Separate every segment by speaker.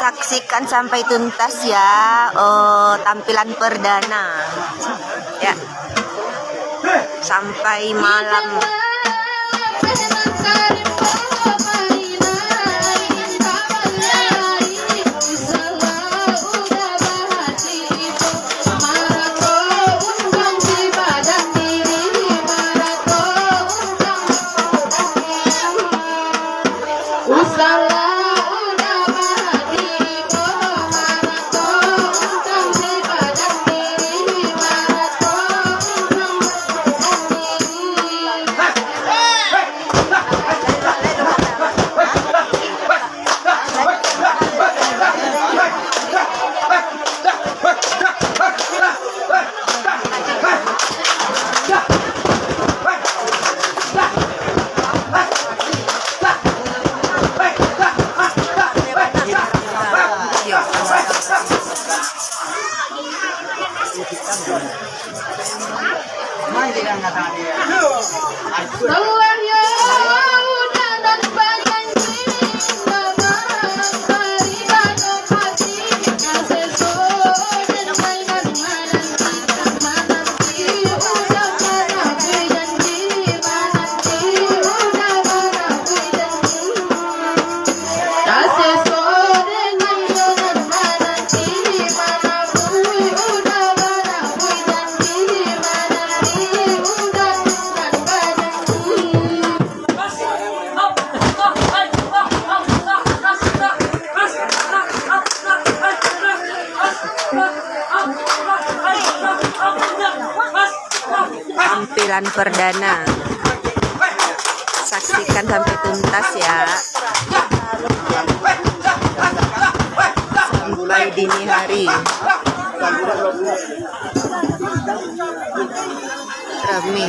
Speaker 1: Saksikan sampai tuntas ya tampilan perdana ya sampai malam. Tampilan perdana, saksikan sampai tuntas ya, sampai dini hari. Rame.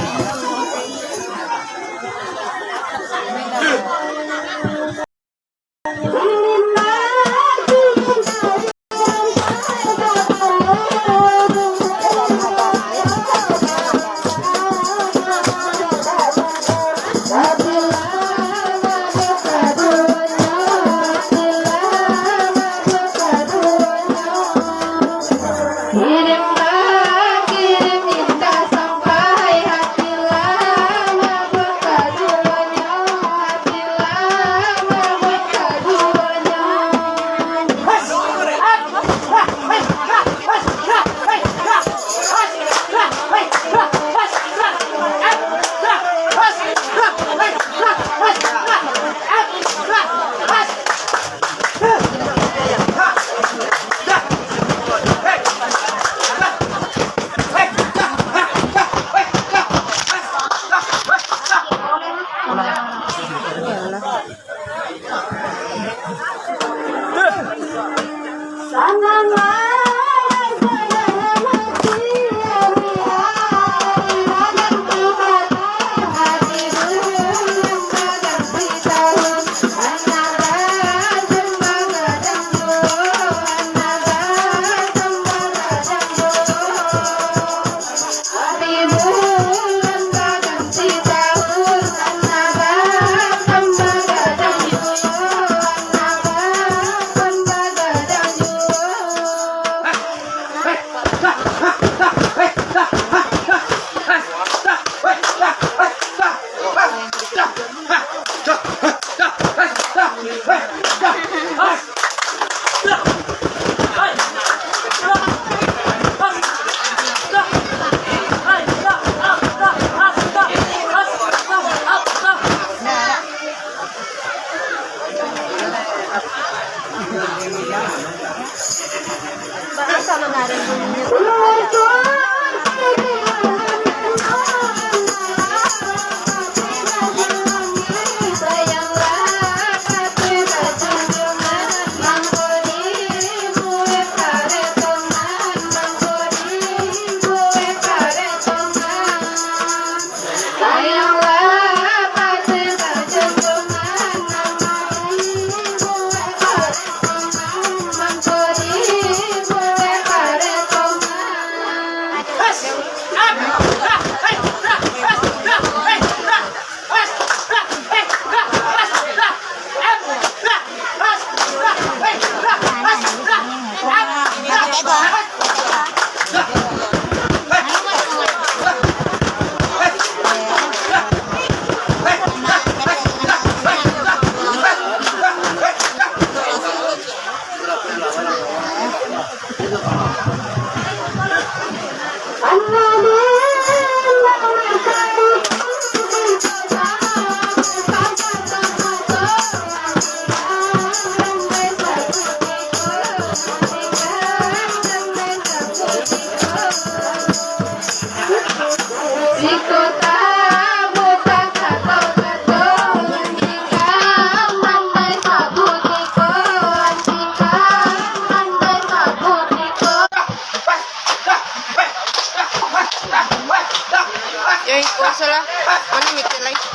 Speaker 2: Salah, mana mikir lagi?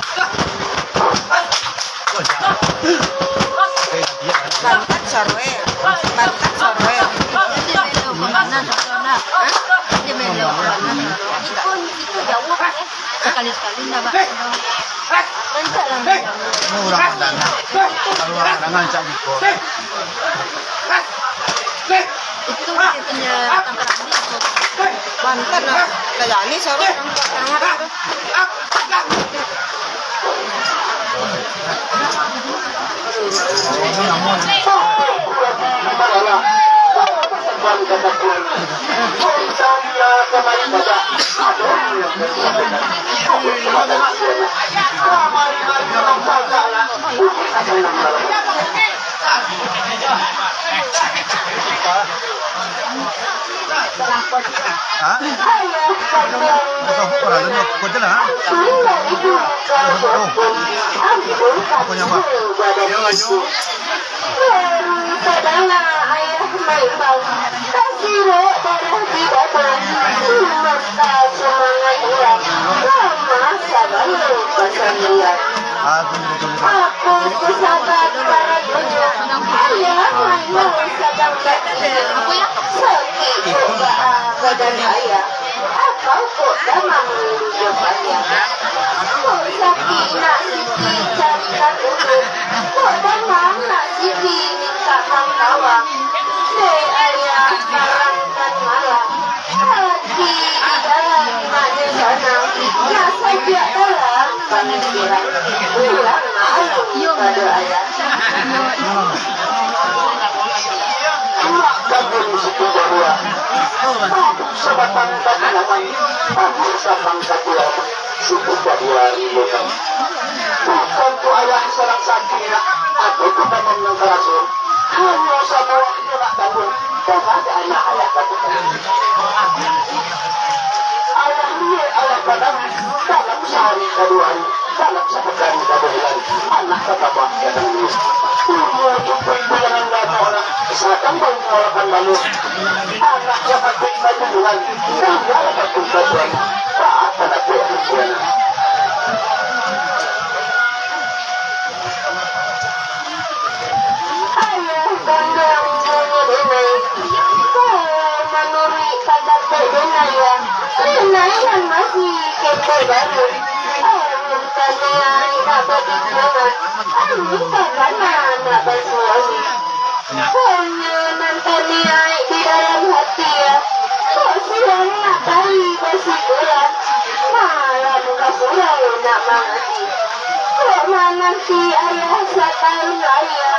Speaker 1: Bantat sorwe, bantat sorwe.
Speaker 2: Di Melo, mana? Itu jauh kan?
Speaker 3: Sekali-sekali na ba? Lanca lang ba?
Speaker 4: Murang dana. Kalau dengan cak gitu.
Speaker 3: Ito kita niya tangkaran dito.
Speaker 2: Banter na. Kaya ni sa rin. Ang harap.
Speaker 4: Hah? Orang lain kau je lah. Kau nyapa? Yang laju. Aku
Speaker 5: badan ayah atau kok damang jawabannya kok sakit nak sisi carikan urut kok damang nak sisi mintakan nawang ayah karangkan malam hati di dalam mana sana nak saja dalam pemikiran pulang malu pada ayah
Speaker 6: kamu di situ berdua. Sebatang kaki aku sabang kaki suku berdua ribuan. Bukan tu ayah serang sakina, aku kita menengkarasun. Hanya semua tidak bangun, dan ada anak ayah katakan. Ayah dia ayah kadang dalam sehari kedua hari, dalam sepekan kebulan, anak tetap datang dulu. Umur cukup bilangan dana orang, seakan mengolakan lalu. Anak dapat beribadah Tuhan, dan dapat beribadah taat pada Tuhan.
Speaker 5: ayah kandang mengenai menuri pada terdengar ya yang masih kekal baru bukannya dapat dijangan bukannya nak bersuami hanya nantinya di dalam hati ya kok siang nak kali bersikulan malam kasulau nak mengerti kok menanti ayah setahun raya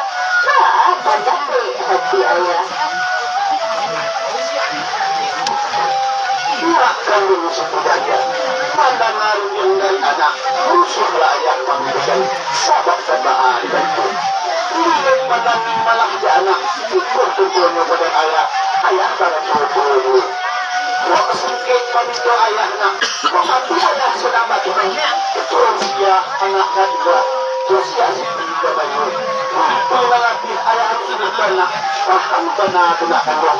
Speaker 5: apa capek hati ayah
Speaker 6: Silakan dulu sebenarnya. Pandangan yang dari anak musuhlah yang memberikan sabak tebaan dan pun. Lihat pandang malah di anak ikut tujuannya pada ayah. Ayah pada tujuannya. Waktu sedikit panitu ayahnya. Waktu ayah sedang bagaimana. Terus dia anaknya juga. Terus dia juga banyak. Bila lagi ayah ini pernah. Paham benar tidak kan.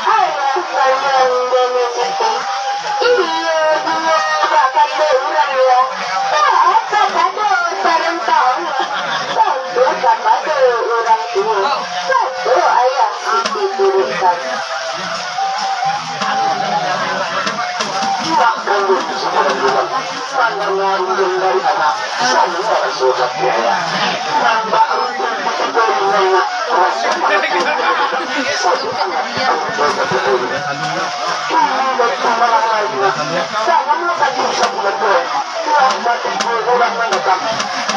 Speaker 5: ayah kandang dari situ iya dia bakal berulang ya apa kado sarang tahun tentu kepada orang tua tentu ayah diturunkan
Speaker 6: Silakan dulu sebenarnya. Pandangan yang dari anak semua sudah biaya. Nambah untuk kebenaran rasa satu anak jangan lagi sebulan dulu. Lambat orang mendekat.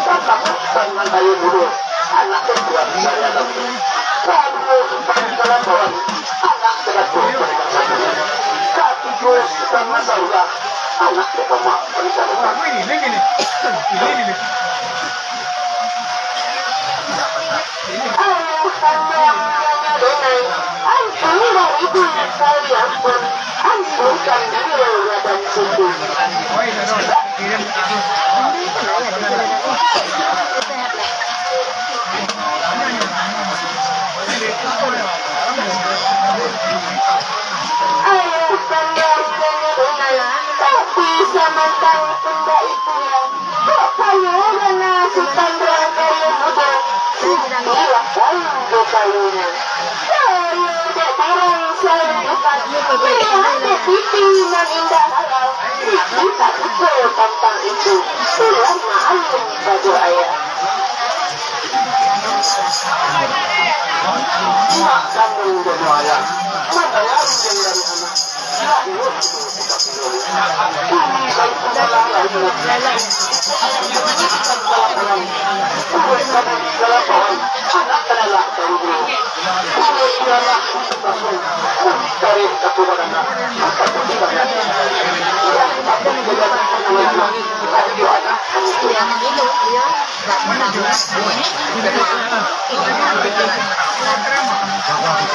Speaker 6: Tetap dengan daya dulu. Anak kedua saya lagi. Kamu pengalaman anak terakhir dengan saya. Katiku sama saya anak pertama pengalaman.
Speaker 5: ayah kandang dengan ampun dari diri saya pun ampunkan dia dan situ ayah kandang dengan tapi samantang benda itu ya kok kayu mana sultan berakayu muda inilah kayu kayunya kayu tak barang saya Melihat titiman indah halal, kita pukul tentang itu. Pulang maklum pada ayah.
Speaker 6: Mak kamu jadi ayah. Mana yang dari anak?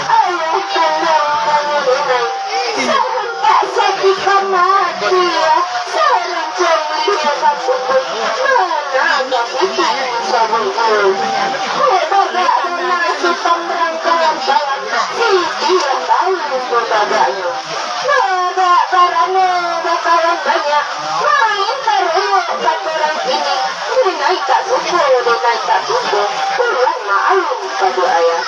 Speaker 5: Ayah tolong kami denai. Tak sakit mati ya. Sarang jauhnya takut. Mana bikin sama itu. Baga nasi pemberangkaian jalan. Siti yang tahu baganya. Baga barangnya bakalan banyak. Main taruh baturan ini. Denai tak suka, denai tak suka. Pulang maklum pada ayah.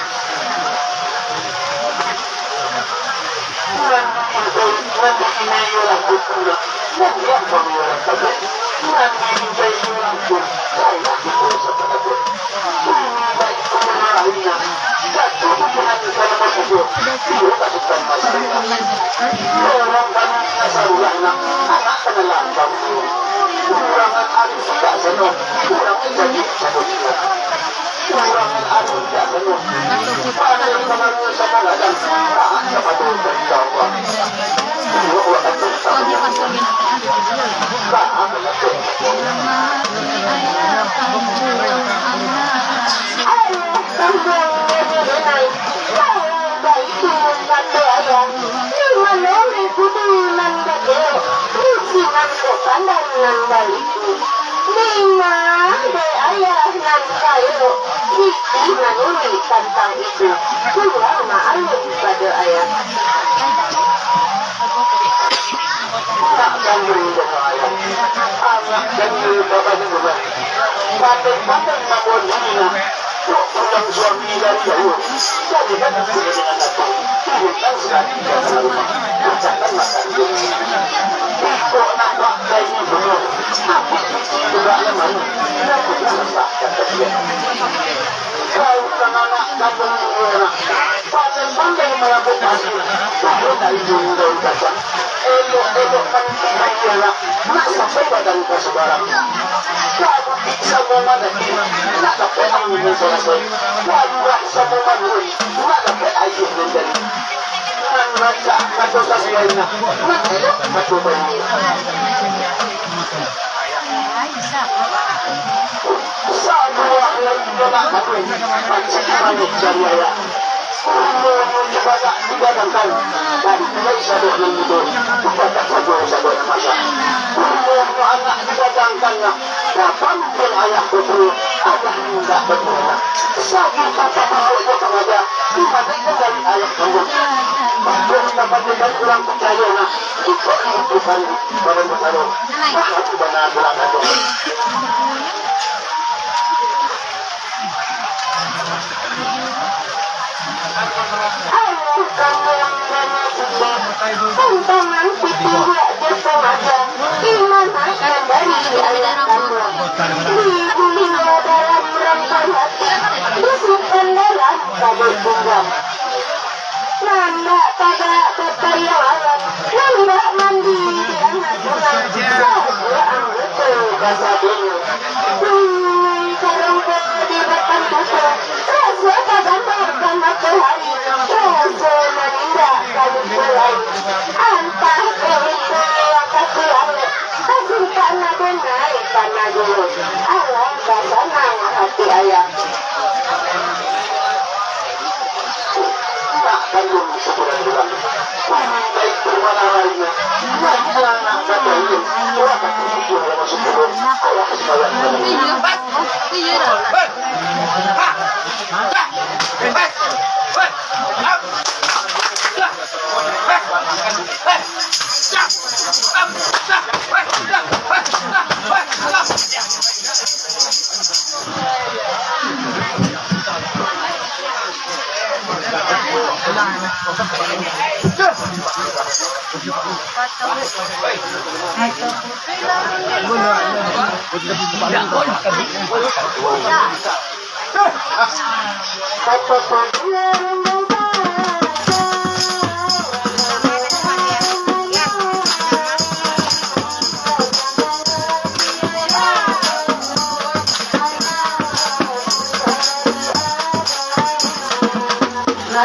Speaker 5: Tentang itu, pulang maklum pada ayah.
Speaker 6: Tak kandung dengan ayah. Anak dan bapak juga. Pandai-pandai membuat dirinya. Pulang suami dari jauh. Jadi kan sudah dengan aku. Bukan sekali ke rumah. Bukan makan. Kok nampak kayaknya benar. Aku juga lemah. Aku susah kata dia. Kau anak kampung orang. Pandai-pandai melakukan. Baru dari jumlah kata. Elok-elok kan akhirnya nak sampai badan kau sebarang. Kau semua mana nak dapat angin selesai. Kau semua mana nak dapat air menjadi. Nak baca kata sesuainya. Nak elok kata bayi. Satu orang yang nak dapat baca manik jariah. Kepada tiga bangkai dan mulai sadar mengidur kepada sadar masa. Untuk anak tiga bangkainya dapat pun ayah betul ada hendak betul. Sagi kata bahawa sengaja dibandingkan dari ayah kamu. Bahawa dapat dengan kurang percaya nak ikut bukan barang besar. Aku benar bilang itu.
Speaker 5: Tantangan tidak disengaja gimana dari ayah kamu digulinya dalam rangka hati disimpan dalam kabel tunggang nanda pada ketayawan nanda mandi di anak tulang saja anggota kasabnya karung di depan buku rasa pada makan matahari rasa menindak kayu mulai antah kehidupan kaki anak kasih karena benar karena dulu alam senang hati ayah
Speaker 6: Tak kandung sebulan bulan. Baik bermana lainnya. Anak kata ini. Orang kata itu dalam sebelum ayah sekalian
Speaker 4: Nah,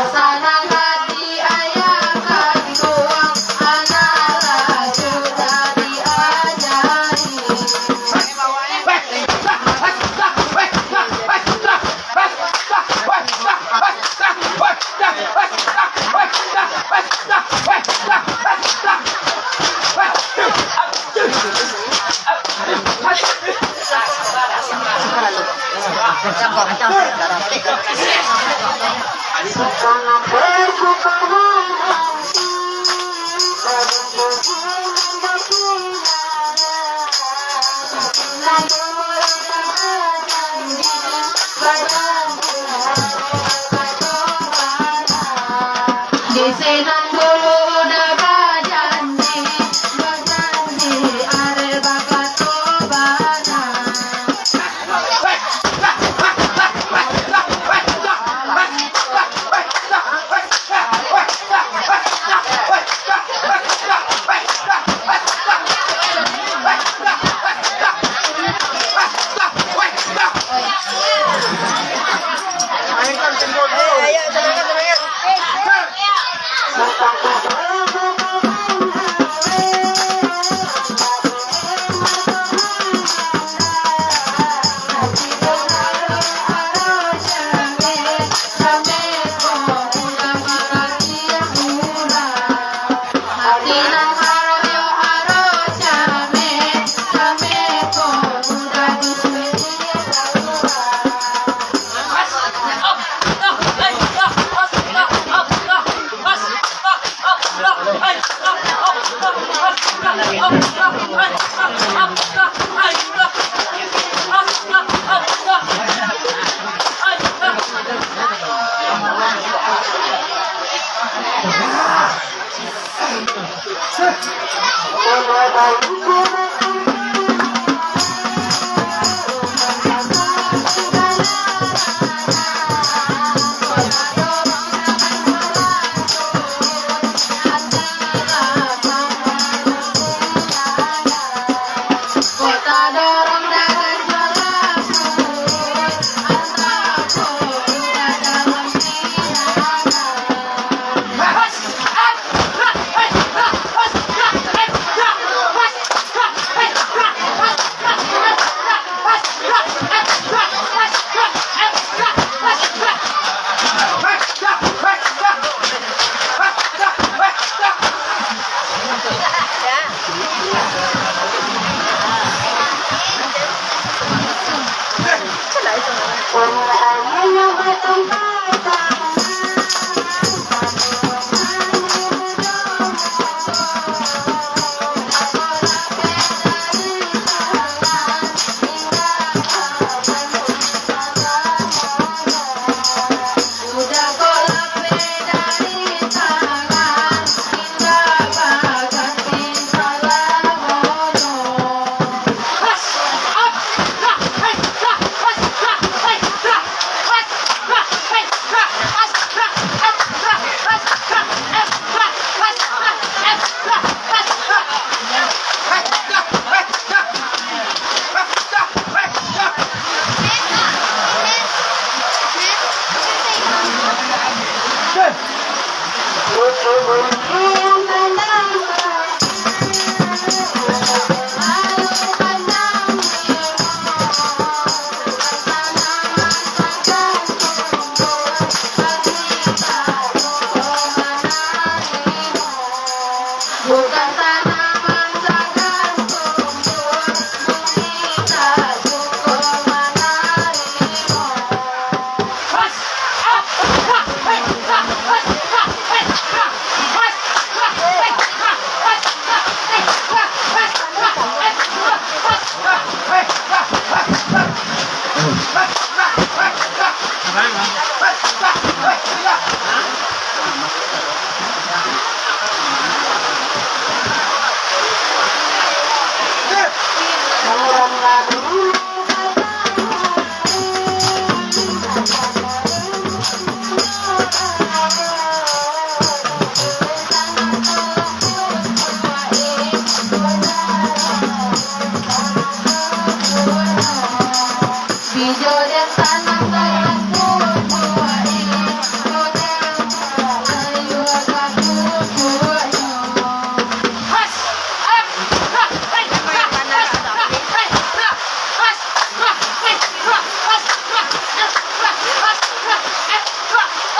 Speaker 5: Senang hati ayah kandung, anak sudah diajari. Karena bersukahan hati, di senang dulu udah berjanji, are bakat tobana.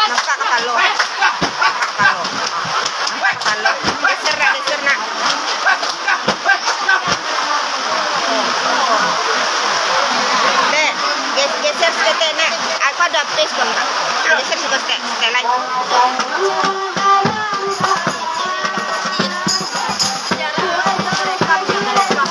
Speaker 2: Nampak kalau. Kalau geser nak. Dek, geser sedikit nak. Aku ada place kan nak. Geser sedikit lagi. Kadang mereka geser ada.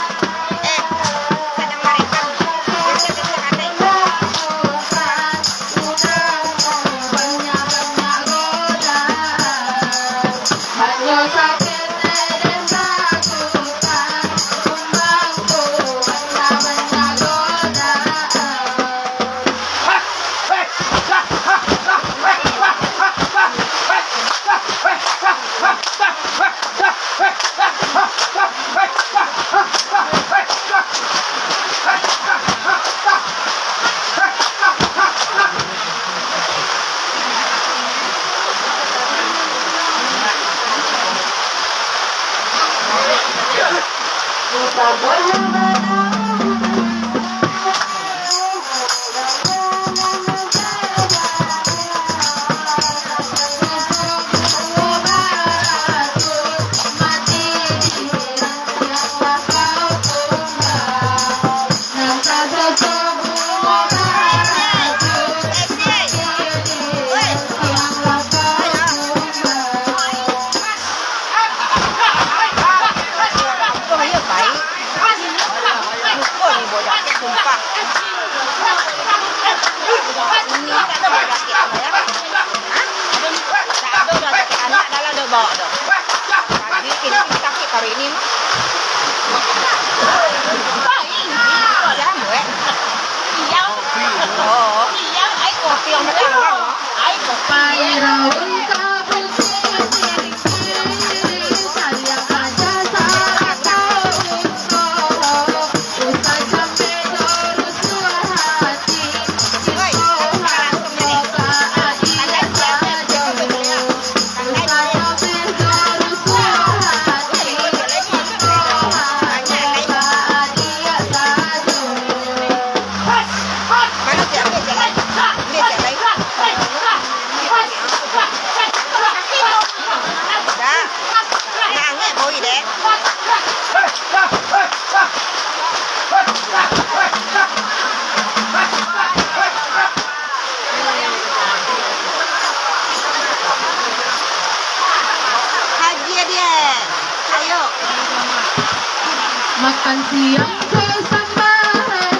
Speaker 3: Makan siang kesambaran,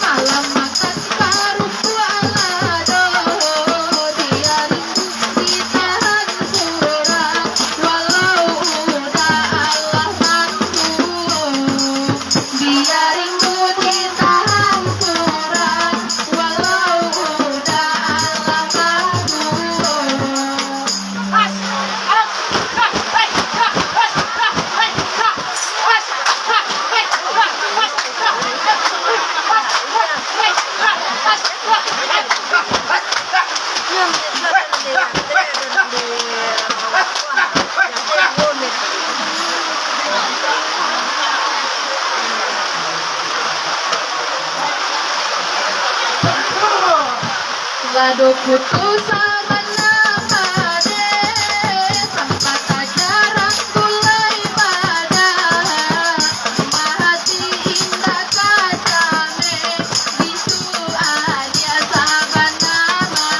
Speaker 3: malam makan paruh dia rindu ditahan kurang, walau udah Allah bantu. Dia rindu ditahan kurang, walau udah Allah bantu. Lado putus sama nama deh, sampai tak jarang kulai pada hati indah kacame, bisu adia sama nama.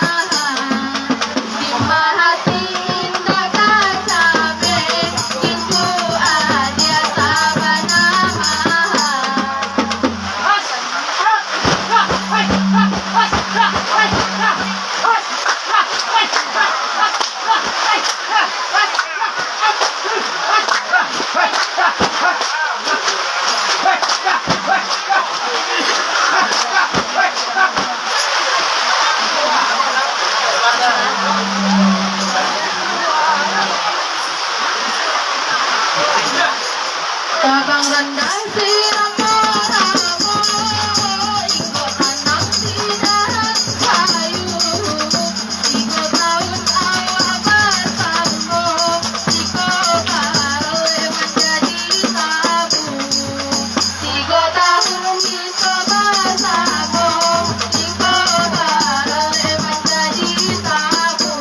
Speaker 3: Di hati indah kacame, bisu adia sama nama. Abang rendah sirama ramo, ikut tanam tidak kayu. 3 tahun awak bersambung, 3 kali menjadi tabu. 3 tahun kita bersambung, 3 kali menjadi tabu.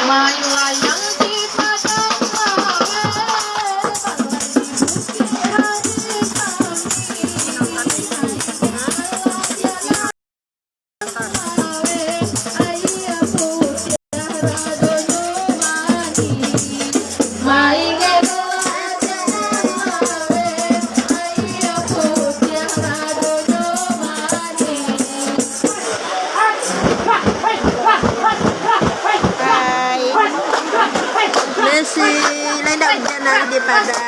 Speaker 3: Mayu layang di padang
Speaker 1: Messi lendak hujan di Padang.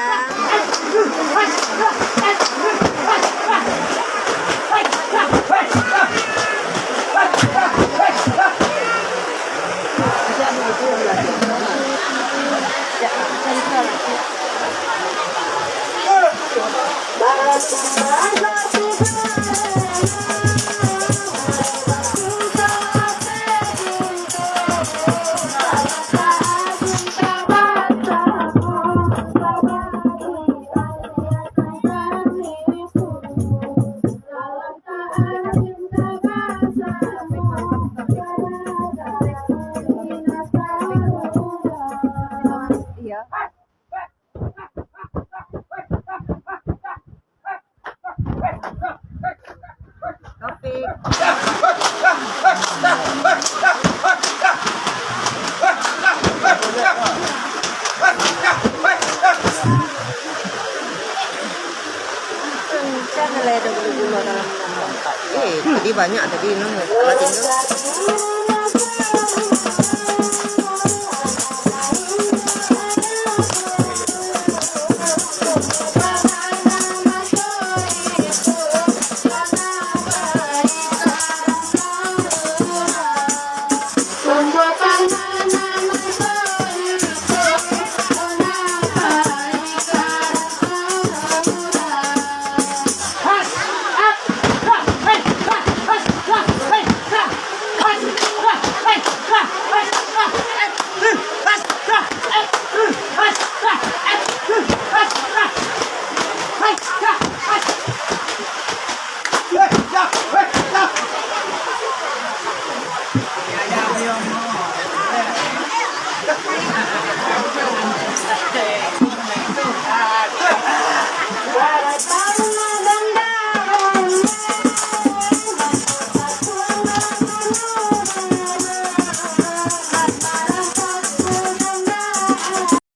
Speaker 1: Tadi banyak tadi nong